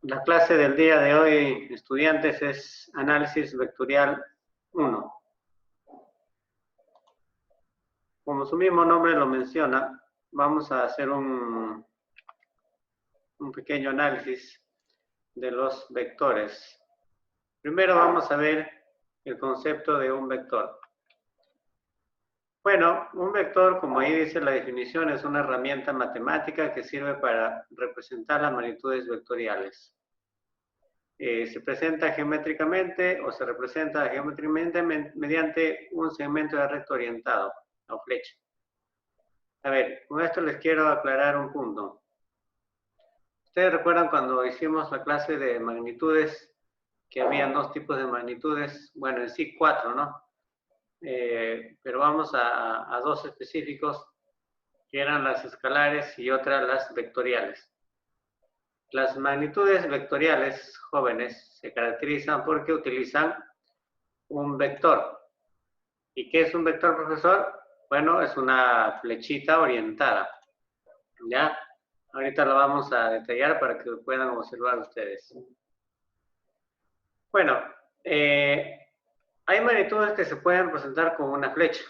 La clase del día de hoy, estudiantes, es análisis vectorial 1. Como su mismo nombre lo menciona, vamos a hacer un pequeño análisis de los vectores. Primero vamos a ver el concepto de un vector. Bueno, un vector, como ahí dice la definición, es una herramienta matemática que sirve para representar las magnitudes vectoriales. Se presenta geométricamente o se representa geométricamente mediante un segmento de recto orientado o flecha. A ver, con esto les quiero aclarar un punto. Ustedes recuerdan cuando hicimos la clase de magnitudes, que habían dos tipos de magnitudes, bueno, en sí 4, ¿no? Pero vamos a dos específicos, que eran las escalares y otras las vectoriales. Las magnitudes vectoriales jóvenes se caracterizan porque utilizan un vector. ¿Y qué es un vector, profesor? Bueno, es una flechita orientada. ¿Ya? Ahorita lo vamos a detallar para que lo puedan observar ustedes. Bueno, hay magnitudes que se pueden representar con una flecha.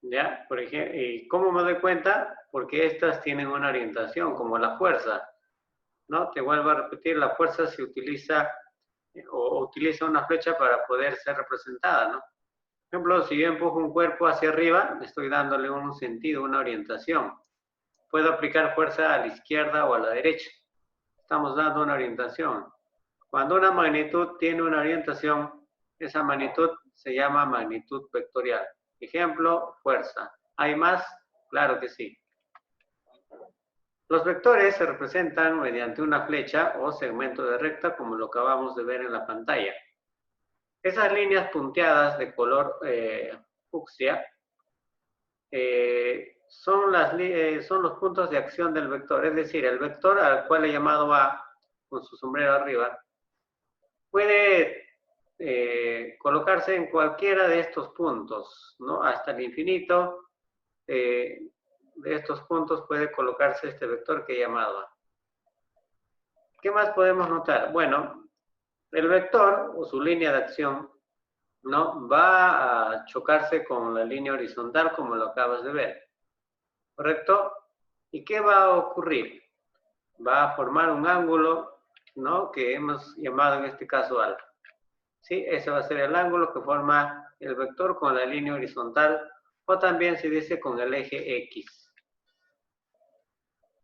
¿Ya? Por ejemplo, ¿y cómo me doy cuenta? Porque estas tienen una orientación, como la fuerza. ¿No? Te vuelvo a repetir, la fuerza se utiliza o utiliza una flecha para poder ser representada, ¿no? Por ejemplo, si yo empujo un cuerpo hacia arriba, estoy dándole un sentido, una orientación. Puedo aplicar fuerza a la izquierda o a la derecha. Estamos dando una orientación. Cuando una magnitud tiene una orientación, esa magnitud se llama magnitud vectorial. Ejemplo, fuerza. ¿Hay más? Claro que sí. Los vectores se representan mediante una flecha o segmento de recta, como lo acabamos de ver en la pantalla. Esas líneas punteadas de color fucsia son los puntos de acción del vector, es decir, el vector al cual he llamado A, con su sombrero arriba, puede colocarse en cualquiera de estos puntos, ¿no? Hasta el infinito de estos puntos puede colocarse este vector que he llamado A. ¿Qué más podemos notar? Bueno, el vector o su línea de acción, ¿no? Va a chocarse con la línea horizontal como lo acabas de ver, ¿correcto? ¿Y qué va a ocurrir? Va a formar un ángulo, ¿no? Que hemos llamado en este caso alfa. ¿Sí? Ese va a ser el ángulo que forma el vector con la línea horizontal, o también se dice con el eje X.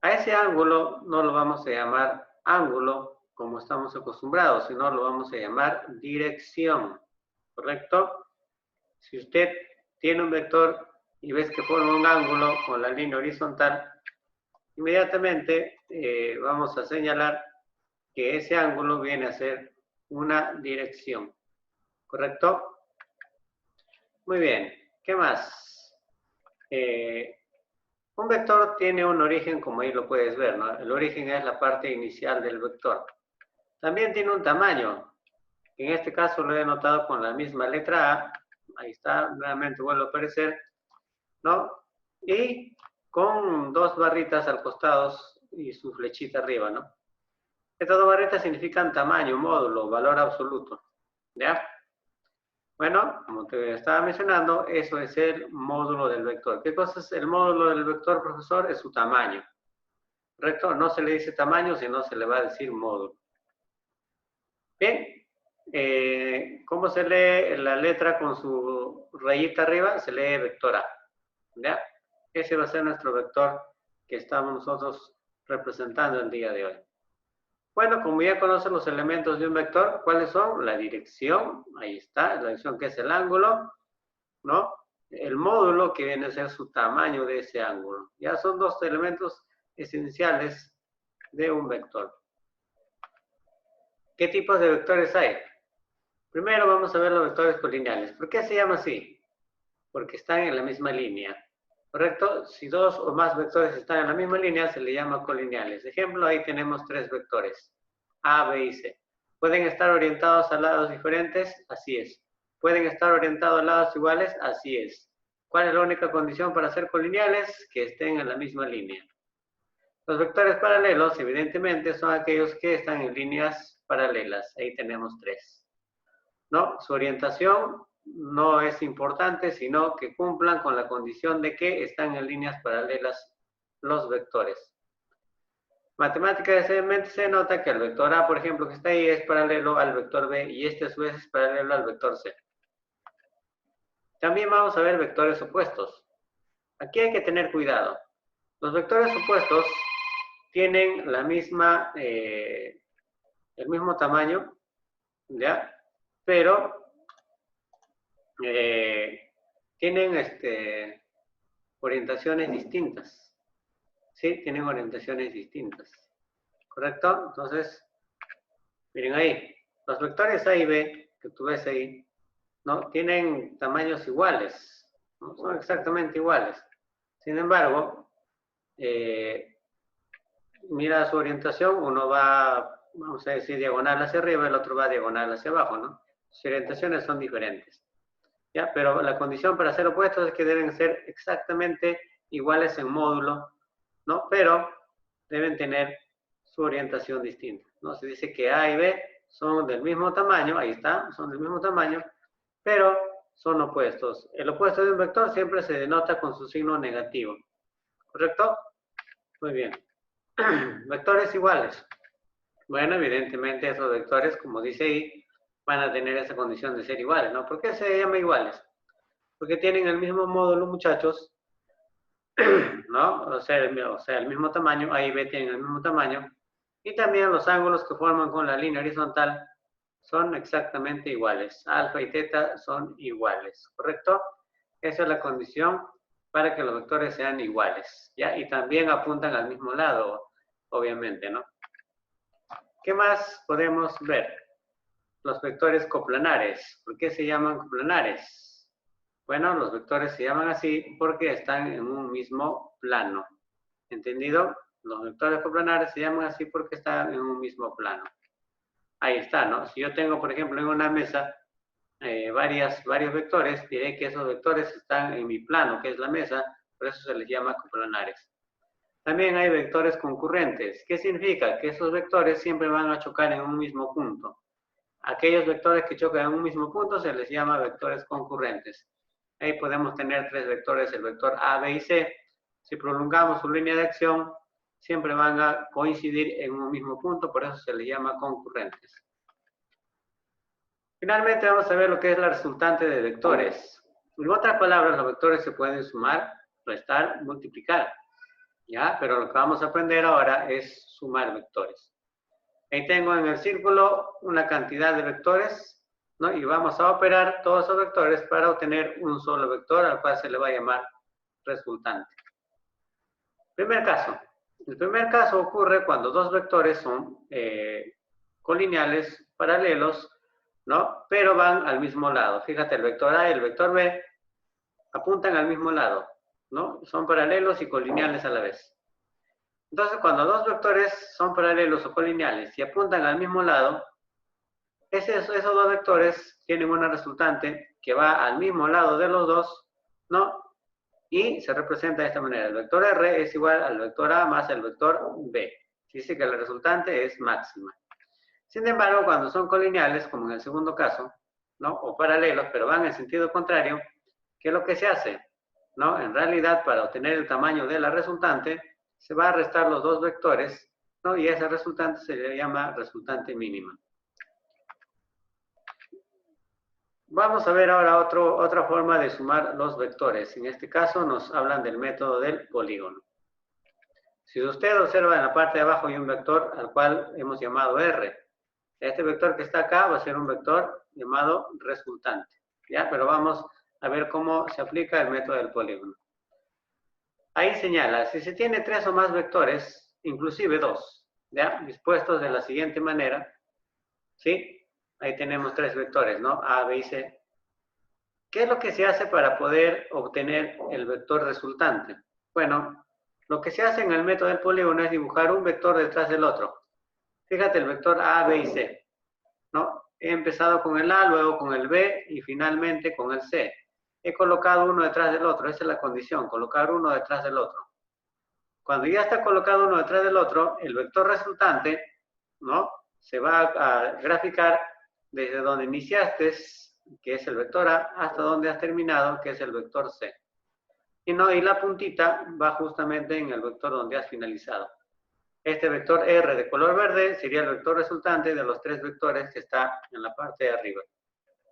A ese ángulo no lo vamos a llamar ángulo como estamos acostumbrados, sino lo vamos a llamar dirección, ¿correcto? Si usted tiene un vector y ves que forma un ángulo con la línea horizontal, inmediatamente vamos a señalar que ese ángulo viene a ser una dirección, ¿correcto? Muy bien, ¿qué más? Un vector tiene un origen, como ahí lo puedes ver, ¿no? El origen es la parte inicial del vector. También tiene un tamaño. En este caso lo he anotado con la misma letra A. Ahí está, nuevamente vuelve a aparecer, ¿no? Y con dos barritas al costado y su flechita arriba, ¿no? Estas dos barritas significan tamaño, módulo, valor absoluto. ¿Ya? Bueno, como te estaba mencionando, eso es el módulo del vector. ¿Qué cosa es el módulo del vector, profesor? Es su tamaño. ¿Correcto? No se le dice tamaño, sino se le va a decir módulo. Bien. ¿Cómo se lee la letra con su rayita arriba? Se lee vector A. ¿Ya? Ese va a ser nuestro vector que estamos nosotros representando el día de hoy. Bueno, como ya conocen los elementos de un vector, ¿cuáles son? La dirección, ahí está, la dirección que es el ángulo, ¿no? El módulo que viene a ser su tamaño de ese ángulo. Ya son dos elementos esenciales de un vector. ¿Qué tipos de vectores hay? Primero vamos a ver los vectores colineales. ¿Por qué se llama así? Porque están en la misma línea, ¿correcto? Si dos o más vectores están en la misma línea, se le llama colineales. Ejemplo, ahí tenemos tres vectores, A, B y C. ¿Pueden estar orientados a lados diferentes? Así es. ¿Pueden estar orientados a lados iguales? Así es. ¿Cuál es la única condición para ser colineales? Que estén en la misma línea. Los vectores paralelos, evidentemente, son aquellos que están en líneas paralelas. Ahí tenemos 3. ¿No? Su orientación no es importante, sino que cumplan con la condición de que están en líneas paralelas los vectores. Matemáticamente se nota que el vector A, por ejemplo, que está ahí, es paralelo al vector B y este a su vez es paralelo al vector C. También vamos a ver vectores opuestos. Aquí hay que tener cuidado. Los vectores opuestos tienen la misma, el mismo tamaño, ¿ya? Pero tienen orientaciones distintas. ¿Sí? Tienen orientaciones distintas. ¿Correcto? Entonces, miren ahí. Los vectores A y B, que tú ves ahí, ¿no? Tienen tamaños iguales, ¿no? Son exactamente iguales. Sin embargo, mira su orientación, uno va, vamos a decir, diagonal hacia arriba, el otro va diagonal hacia abajo, ¿no? Sus orientaciones son diferentes. ¿Ya? Pero la condición para ser opuestos es que deben ser exactamente iguales en módulo, ¿no? Pero deben tener su orientación distinta, ¿no? Se dice que A y B son del mismo tamaño, ahí está, son del mismo tamaño, pero son opuestos. El opuesto de un vector siempre se denota con su signo negativo, ¿correcto? Muy bien. Vectores iguales. Bueno, evidentemente esos vectores, como dice ahí, van a tener esa condición de ser iguales, ¿no? ¿Por qué se llama iguales? Porque tienen el mismo módulo, muchachos, ¿no? O sea, el mismo tamaño, A y B tienen el mismo tamaño, y también los ángulos que forman con la línea horizontal son exactamente iguales. Alfa y teta son iguales, ¿correcto? Esa es la condición para que los vectores sean iguales, ¿ya? Y también apuntan al mismo lado, obviamente, ¿no? ¿Qué más podemos ver? Los vectores coplanares. ¿Por qué se llaman coplanares? Bueno, los vectores se llaman así porque están en un mismo plano. ¿Entendido? Los vectores coplanares se llaman así porque están en un mismo plano. Ahí está, ¿no? Si yo tengo, por ejemplo, en una mesa varios vectores, diré que esos vectores están en mi plano, que es la mesa, por eso se les llama coplanares. También hay vectores concurrentes. ¿Qué significa? Que esos vectores siempre van a chocar en un mismo punto. Aquellos vectores que chocan en un mismo punto se les llama vectores concurrentes. Ahí podemos tener 3 vectores, el vector A, B y C. Si prolongamos su línea de acción, siempre van a coincidir en un mismo punto, por eso se les llama concurrentes. Finalmente vamos a ver lo que es la resultante de vectores. En otras palabras, los vectores se pueden sumar, restar, multiplicar. ¿Ya? Pero lo que vamos a aprender ahora es sumar vectores. Ahí tengo en el círculo una cantidad de vectores, ¿no? Y vamos a operar todos esos vectores para obtener un solo vector al cual se le va a llamar resultante. Primer caso. El primer caso ocurre cuando dos vectores son colineales, paralelos, ¿no? Pero van al mismo lado. Fíjate, el vector A y el vector B apuntan al mismo lado, ¿no? Son paralelos y colineales a la vez. Entonces, cuando dos vectores son paralelos o colineales y apuntan al mismo lado, esos dos vectores tienen una resultante que va al mismo lado de los dos, ¿no? Y se representa de esta manera. El vector R es igual al vector A más el vector B. Dice que la resultante es máxima. Sin embargo, cuando son colineales, como en el segundo caso, ¿no? O paralelos, pero van en sentido contrario, ¿qué es lo que se hace? ¿No? En realidad, para obtener el tamaño de la resultante, se va a restar los dos vectores, ¿no? Y esa resultante se le llama resultante mínima. Vamos a ver ahora otra forma de sumar los vectores. En este caso nos hablan del método del polígono. Si usted observa en la parte de abajo hay un vector al cual hemos llamado R. Este vector que está acá va a ser un vector llamado resultante, ¿ya? Pero vamos a ver cómo se aplica el método del polígono. Ahí señala, si se tiene 3 o más vectores, inclusive 2, ¿ya? Dispuestos de la siguiente manera, ¿sí? Ahí tenemos 3 vectores, ¿no? A, B y C. ¿Qué es lo que se hace para poder obtener el vector resultante? Bueno, lo que se hace en el método del polígono es dibujar un vector detrás del otro. Fíjate el vector A, B y C, ¿no? He empezado con el A, luego con el B y finalmente con el C. He colocado uno detrás del otro, esa es la condición, colocar uno detrás del otro. Cuando ya está colocado uno detrás del otro, el vector resultante, ¿no? Se va a graficar desde donde iniciaste, que es el vector A, hasta donde has terminado, que es el vector C. Y la puntita va justamente en el vector donde has finalizado. Este vector R de color verde sería el vector resultante de los 3 vectores que está en la parte de arriba.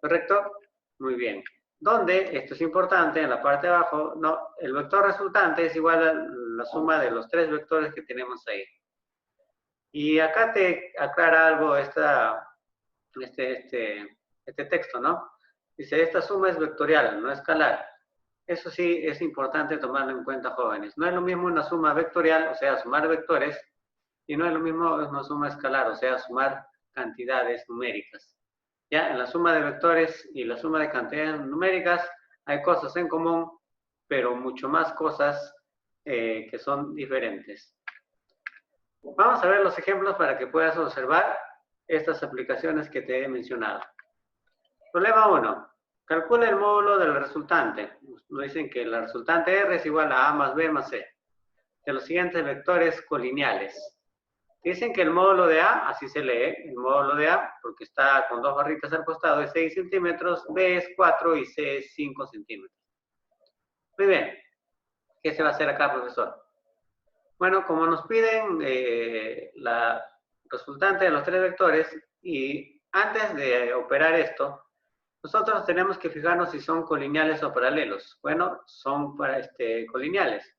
¿Correcto? Muy bien. Donde, esto es importante, en la parte de abajo, no, el vector resultante es igual a la suma de los 3 vectores que tenemos ahí. Y acá te aclara algo este texto, ¿no? Dice, esta suma es vectorial, no escalar. Eso sí es importante tomarlo en cuenta, jóvenes. No es lo mismo una suma vectorial, o sea, sumar vectores, y no es lo mismo una suma escalar, o sea, sumar cantidades numéricas. Ya, en la suma de vectores y la suma de cantidades numéricas hay cosas en común, pero mucho más cosas que son diferentes. Vamos a ver los ejemplos para que puedas observar estas aplicaciones que te he mencionado. Problema 1. Calcula el módulo del resultante. Nos dicen que la resultante R es igual a A más B más C. De los siguientes vectores colineales. Dicen que el módulo de A, así se lee, el módulo de A, porque está con 2 barritas al costado, es 6 centímetros, B es 4 y C es 5 centímetros. Muy bien. ¿Qué se va a hacer acá, profesor? Bueno, como nos piden la resultante de los 3 vectores, y antes de operar esto, nosotros tenemos que fijarnos si son colineales o paralelos. Bueno, son colineales.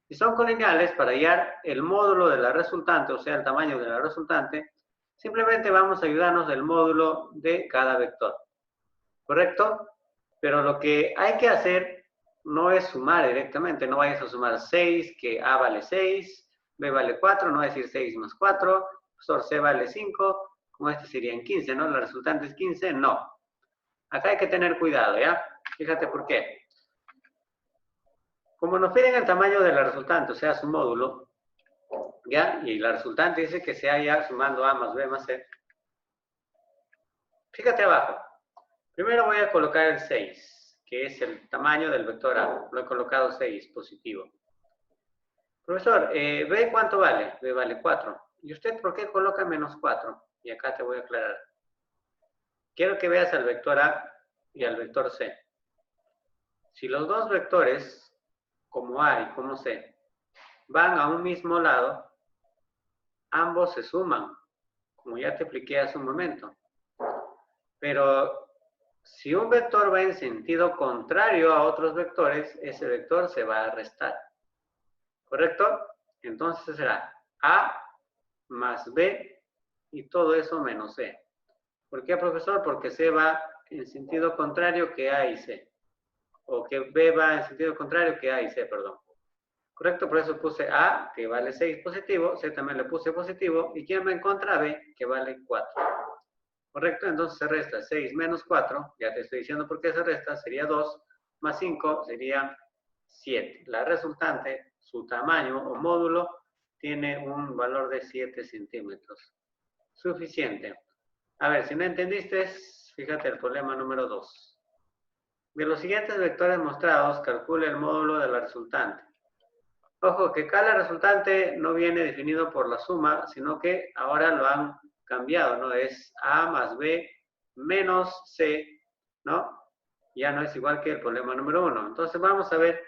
Si son colineales, para hallar el módulo de la resultante, o sea, el tamaño de la resultante, simplemente vamos a ayudarnos del módulo de cada vector. ¿Correcto? Pero lo que hay que hacer no es sumar directamente. No vayas a sumar 6, que A vale 6, B vale 4, no va a decir 6 más 4, C vale 5, como este serían 15, ¿no? La resultante es 15, no. Acá hay que tener cuidado, ¿ya? Fíjate por qué. Como nos piden el tamaño de la resultante, o sea, su módulo, ¿ya? Y la resultante dice que se halla sumando A más B más C. Fíjate abajo. Primero voy a colocar el 6, que es el tamaño del vector A. Lo he colocado 6, positivo. Profesor, ¿B cuánto vale? B vale 4. ¿Y usted por qué coloca menos 4? Y acá te voy a aclarar. Quiero que veas al vector A y al vector C. Si los dos vectores, como A y como C, van a un mismo lado, ambos se suman, como ya te expliqué hace un momento. Pero si un vector va en sentido contrario a otros vectores, ese vector se va a restar. ¿Correcto? Entonces será A más B y todo eso menos C. ¿Por qué, profesor? Porque C va en sentido contrario que A y C. O que B va en sentido contrario que A y C, perdón. ¿Correcto? Por eso puse A, que vale 6 positivo, C también le puse positivo, y ¿quién va en contra? B, que vale 4. ¿Correcto? Entonces se resta 6 menos 4, ya te estoy diciendo por qué se resta, sería 2, más 5 sería 7. La resultante, su tamaño o módulo, tiene un valor de 7 centímetros. Suficiente. A ver, si no entendiste, fíjate el problema número 2. De los siguientes vectores mostrados, calcula el módulo de la resultante. Ojo, que cada resultante no viene definido por la suma, sino que ahora lo han cambiado, ¿no? Es A más B menos C, ¿no? Ya no es igual que el problema número 1. Entonces vamos a ver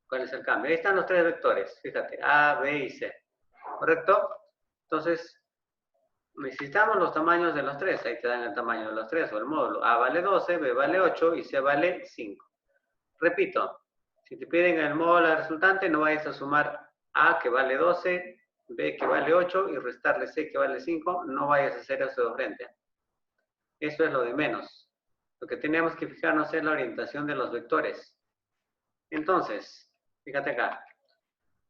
cuál es el cambio. Ahí están los 3 vectores, fíjate, A, B y C. ¿Correcto? Entonces, necesitamos los tamaños de los 3. Ahí te dan el tamaño de los 3 o el módulo. A vale 12, B vale 8 y C vale 5. Repito. Si te piden el módulo de la resultante, no vayas a sumar A que vale 12, B que vale 8 y restarle C que vale 5. No vayas a hacer eso de frente. Eso es lo de menos. Lo que tenemos que fijarnos es la orientación de los vectores. Entonces, fíjate acá.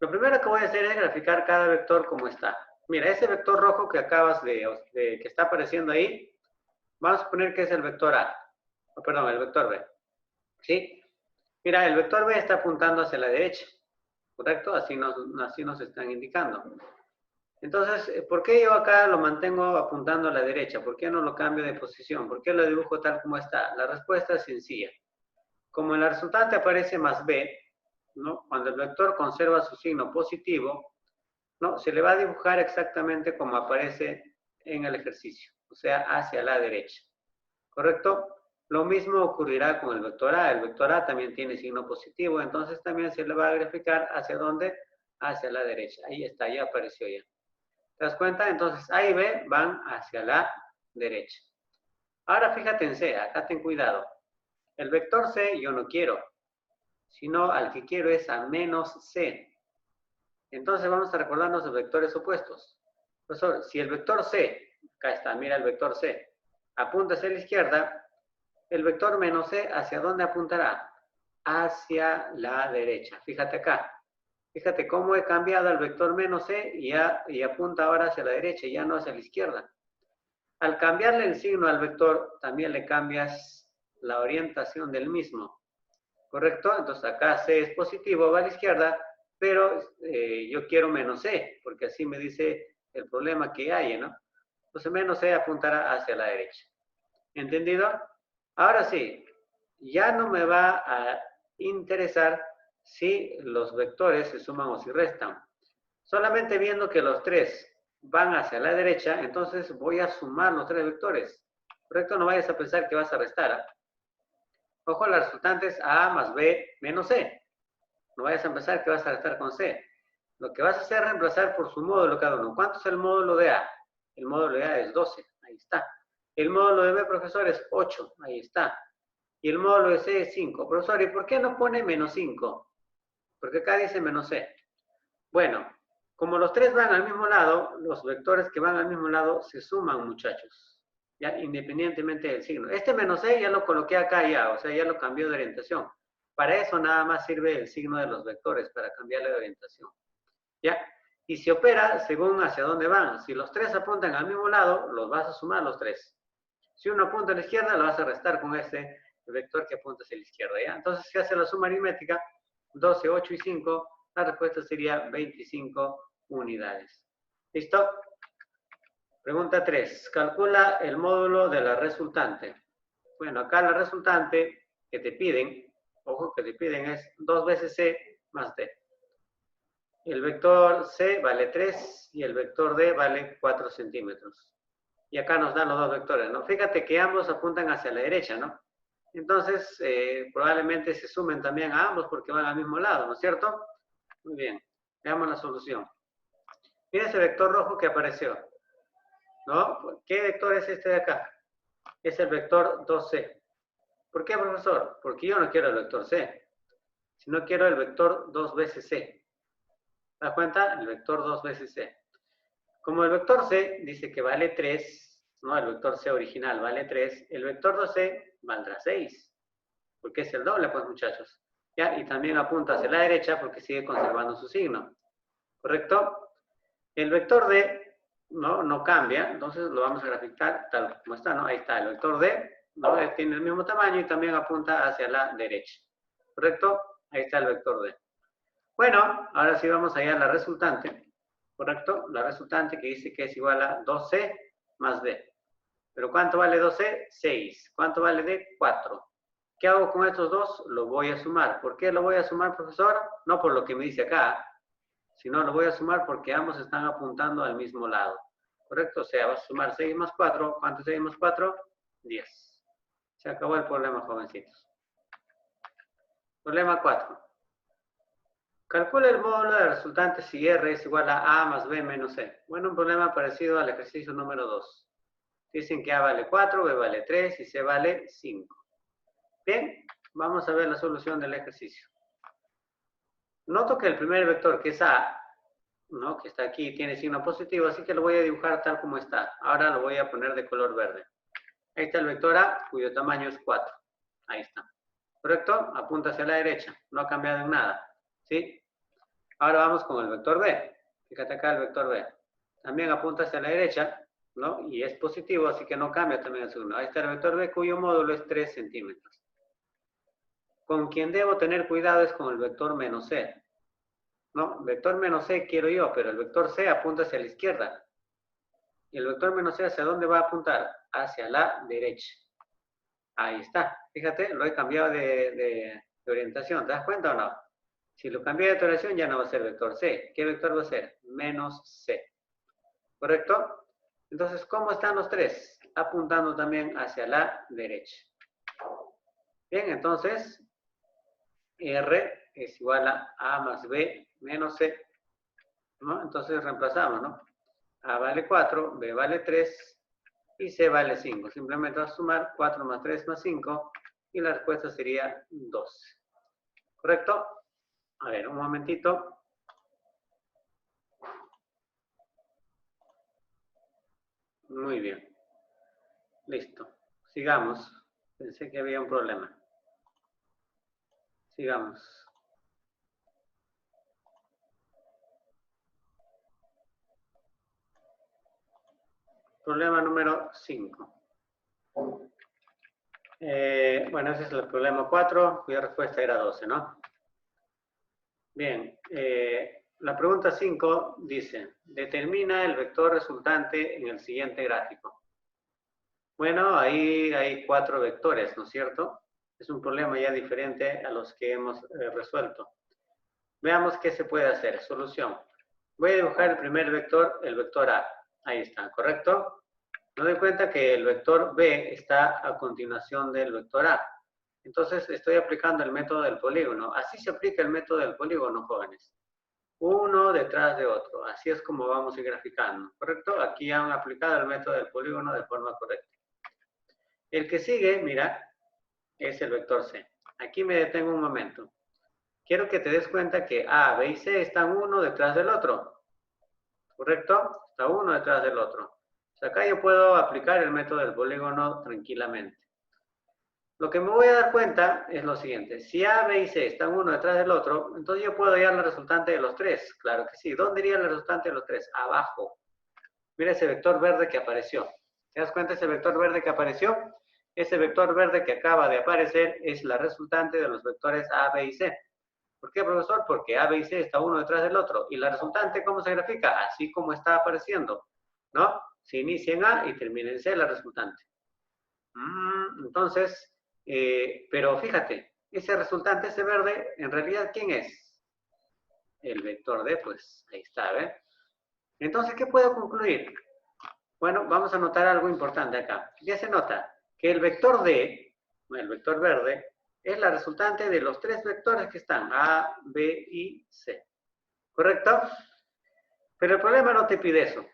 Lo primero que voy a hacer es graficar cada vector como está. Mira, ese vector rojo que acabas que está apareciendo ahí, vamos a suponer que es el vector A. Perdón, el vector B. ¿Sí? Mira, el vector B está apuntando hacia la derecha, ¿correcto? Así nos están indicando. Entonces, ¿por qué yo acá lo mantengo apuntando a la derecha? ¿Por qué no lo cambio de posición? ¿Por qué lo dibujo tal como está? La respuesta es sencilla. Como en la resultante aparece más B, ¿no? Cuando el vector conserva su signo positivo, ¿no? Se le va a dibujar exactamente como aparece en el ejercicio, o sea, hacia la derecha, ¿correcto? Lo mismo ocurrirá con el vector A. El vector A también tiene signo positivo, entonces también se le va a graficar hacia dónde, hacia la derecha. Ahí está, ya apareció ya. ¿Te das cuenta? Entonces A y B van hacia la derecha. Ahora fíjate en C, acá ten cuidado. El vector C yo no quiero, sino al que quiero es a menos C. Entonces vamos a recordarnos los vectores opuestos. Profesor, si el vector C, acá está, mira el vector C, apunta hacia la izquierda, el vector menos C, ¿hacia dónde apuntará? Hacia la derecha. Fíjate acá. Fíjate cómo he cambiado el vector menos C y apunta ahora hacia la derecha, ya no hacia la izquierda. Al cambiarle el signo al vector, también le cambias la orientación del mismo. ¿Correcto? Entonces acá C es positivo, va a la izquierda, pero yo quiero menos C, porque así me dice el problema que hay, ¿no? Entonces menos C apuntará hacia la derecha. ¿Entendido? Ahora sí, ya no me va a interesar si los vectores se suman o si restan. Solamente viendo que los tres van hacia la derecha, entonces voy a sumar los tres vectores. ¿Correcto? No vayas a pensar que vas a restar. ¿Eh? Ojo, la resultante es A más B menos C. No vayas a pensar que vas a restar con C. Lo que vas a hacer es reemplazar por su módulo cada uno. ¿Cuánto es el módulo de A? El módulo de A es 12. Ahí está. El módulo de B, profesor, es 8. Ahí está. Y el módulo de C es 5. Profesor, ¿y por qué no pone menos 5? Porque acá dice menos C. Bueno, como los tres van al mismo lado, los vectores que van al mismo lado se suman, muchachos. Ya, independientemente del signo. Este menos C ya lo coloqué acá ya, o sea, ya lo cambió de orientación. Para eso nada más sirve el signo de los vectores, para cambiarle de orientación. ¿Ya? Y se opera según hacia dónde van. Si los tres apuntan al mismo lado, los vas a sumar los tres. Si uno apunta a la izquierda, lo vas a restar con este vector que apunta hacia la izquierda, ¿ya? Entonces, si hace la suma aritmética, 12, 8 y 5, la respuesta sería 25 unidades. ¿Listo? Pregunta 3. Calcula el módulo de la resultante. Bueno, acá la resultante que te piden, ojo, que te piden es 2 veces C más D. El vector C vale 3 y el vector D vale 4 centímetros. Y acá nos dan los dos vectores, ¿no? Fíjate que ambos apuntan hacia la derecha, ¿no? Entonces, probablemente se sumen también a ambos porque van al mismo lado, ¿no es cierto? Muy bien, veamos la solución. Mira ese vector rojo que apareció, ¿no? ¿Qué vector es este de acá? Es el vector 2C. ¿Por qué, profesor? Porque yo no quiero el vector C, sino quiero el vector 2 veces C. ¿Te das cuenta? El vector 2 veces C. Como el vector C dice que vale 3, ¿no? El vector C original vale 3, el vector 2C valdrá 6, porque es el doble, pues, muchachos. ¿Ya? Y también apunta hacia la derecha porque sigue conservando su signo. ¿Correcto? El vector D no cambia, entonces lo vamos a graficar tal como está, ¿no? Ahí está, el vector D, ¿no? Tiene el mismo tamaño y también apunta hacia la derecha. ¿Correcto? Ahí está el vector D. Bueno, ahora sí vamos allá a la resultante. ¿Correcto? La resultante que dice que es igual a 2C más D. ¿Pero cuánto vale 2C? 6. ¿Cuánto vale D? 4. ¿Qué hago con estos dos? Lo voy a sumar. ¿Por qué lo voy a sumar, profesor? No por lo que me dice acá, sino lo voy a sumar porque ambos están apuntando al mismo lado. ¿Correcto? O sea, vas a sumar 6 más 4. ¿Cuánto es 6 más 4? 10. Se acabó el problema, jovencitos. Problema 4. Calcula el módulo de resultante si R es igual a A más B menos C. Bueno, un problema parecido al ejercicio número 2. Dicen que A vale 4, B vale 3 y C vale 5. Bien, vamos a ver la solución del ejercicio. Noto que el primer vector, que es A, ¿no? Que está aquí, tiene signo positivo, así que lo voy a dibujar tal como está. Ahora lo voy a poner de color verde. Ahí está el vector A, cuyo tamaño es 4. Ahí está. ¿Correcto? Apunta hacia la derecha. No ha cambiado en nada. ¿Sí? Ahora vamos con el vector B. Fíjate acá el vector B. También apunta hacia la derecha, ¿no? Y es positivo, así que no cambia también el signo. Ahí está el vector B, cuyo módulo es 3 centímetros. Con quien debo tener cuidado es con el vector menos C. ¿No? Vector menos C quiero yo, pero el vector C apunta hacia la izquierda. ¿Y el vector menos C hacia dónde va a apuntar? Hacia la derecha. Ahí está. Fíjate, lo he cambiado de orientación. ¿Te das cuenta o no? Si lo cambié de iteración ya no va a ser vector C. ¿Qué vector va a ser? Menos C. ¿Correcto? Entonces, ¿cómo están los tres? Apuntando también hacia la derecha. Bien, entonces, R es igual a A más B menos C, ¿no? Entonces reemplazamos, ¿no? A vale 4, B vale 3 y C vale 5. Simplemente vas a sumar 4 más 3 más 5 y la respuesta sería 12. ¿Correcto? A ver, un momentito. Muy bien. Listo. Sigamos. Pensé que había un problema. Sigamos. Problema número 5. Bueno, ese es el problema 4, cuya respuesta era 12, ¿no? Bien, la pregunta 5 dice, determina el vector resultante en el siguiente gráfico. Bueno, ahí hay 4 vectores, ¿no es cierto? Es un problema ya diferente a los que hemos resuelto. Veamos qué se puede hacer. Solución. Voy a dibujar el primer vector, el vector A. Ahí está, ¿correcto? Me doy cuenta que el vector B está a continuación del vector A. Entonces estoy aplicando el método del polígono. Así se aplica el método del polígono, jóvenes. Uno detrás de otro. Así es como vamos a ir graficando, ¿correcto? Aquí han aplicado el método del polígono de forma correcta. El que sigue, mira, es el vector C. Aquí me detengo un momento. Quiero que te des cuenta que A, B y C están uno detrás del otro. ¿Correcto? Está uno detrás del otro. O sea, acá yo puedo aplicar el método del polígono tranquilamente. Lo que me voy a dar cuenta es lo siguiente. Si A, B y C están uno detrás del otro, entonces yo puedo hallar la resultante de los tres. Claro que sí. ¿Dónde iría la resultante de los tres? Abajo. Mira ese vector verde que apareció. ¿Te das cuenta ese vector verde que apareció? Ese vector verde que acaba de aparecer es la resultante de los vectores A, B y C. ¿Por qué, profesor? Porque A, B y C está uno detrás del otro. ¿Y la resultante cómo se grafica? Así como está apareciendo, ¿no? Se inicia en A y termina en C la resultante. Entonces, pero fíjate, ese resultante, ese verde, en realidad, ¿quién es? El vector D, pues ahí está, ¿ves? Entonces, ¿qué puedo concluir? Bueno, vamos a notar algo importante acá. Ya se nota que el vector D, el vector verde, es la resultante de los tres vectores que están, A, B y C. ¿Correcto? Pero el problema no te pide eso.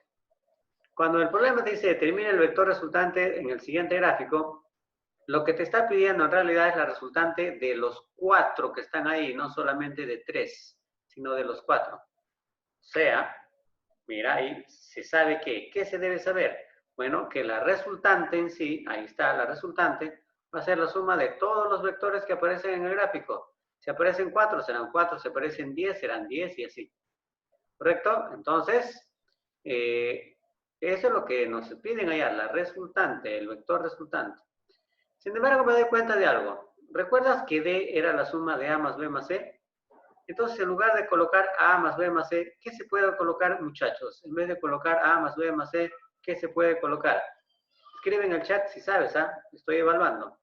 Cuando el problema te dice determina el vector resultante en el siguiente gráfico, lo que te está pidiendo en realidad es la resultante de los 4 que están ahí, no solamente de 3, sino de los 4. O sea, mira, ahí se sabe que, ¿qué se debe saber? Bueno, que la resultante en sí, ahí está la resultante, va a ser la suma de todos los vectores que aparecen en el gráfico. Si aparecen 4, serán 4, si aparecen 10, serán 10 y así. ¿Correcto? Entonces, eso es lo que nos piden allá, la resultante, el vector resultante. Sin embargo, me doy cuenta de algo. ¿Recuerdas que D era la suma de A más B más C? Entonces, en lugar de colocar A más B más C, ¿qué se puede colocar, muchachos? En vez de colocar A más B más C, ¿qué se puede colocar? Escribe en el chat si sabes, ¿ah? Estoy evaluando.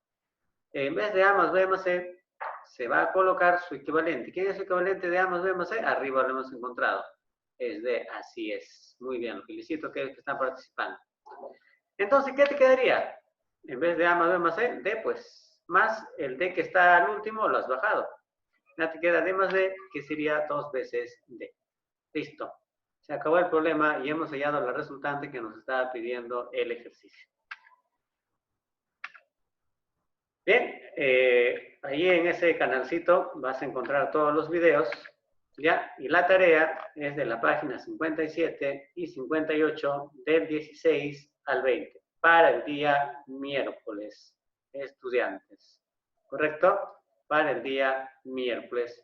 En vez de A más B más C, se va a colocar su equivalente. ¿Quién es el equivalente de A más B más C? Arriba lo hemos encontrado. Es D, así es. Muy bien, lo felicito a aquellos que están participando. Entonces, ¿qué te quedaría? En vez de A más B más C, D, pues, más el D que está al último, lo has bajado. Ya te queda D más D, que sería 2 veces D. Listo. Se acabó el problema y hemos hallado la resultante que nos estaba pidiendo el ejercicio. Bien, ahí en ese canalcito vas a encontrar todos los videos, ¿ya? Y la tarea es de la página 57 y 58 del 16 al 20 para el día miércoles, estudiantes. ¿Correcto? Para el día miércoles.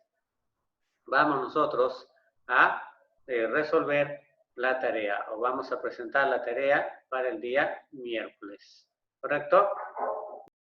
Vamos nosotros a resolver la tarea o vamos a presentar la tarea para el día miércoles. ¿Correcto?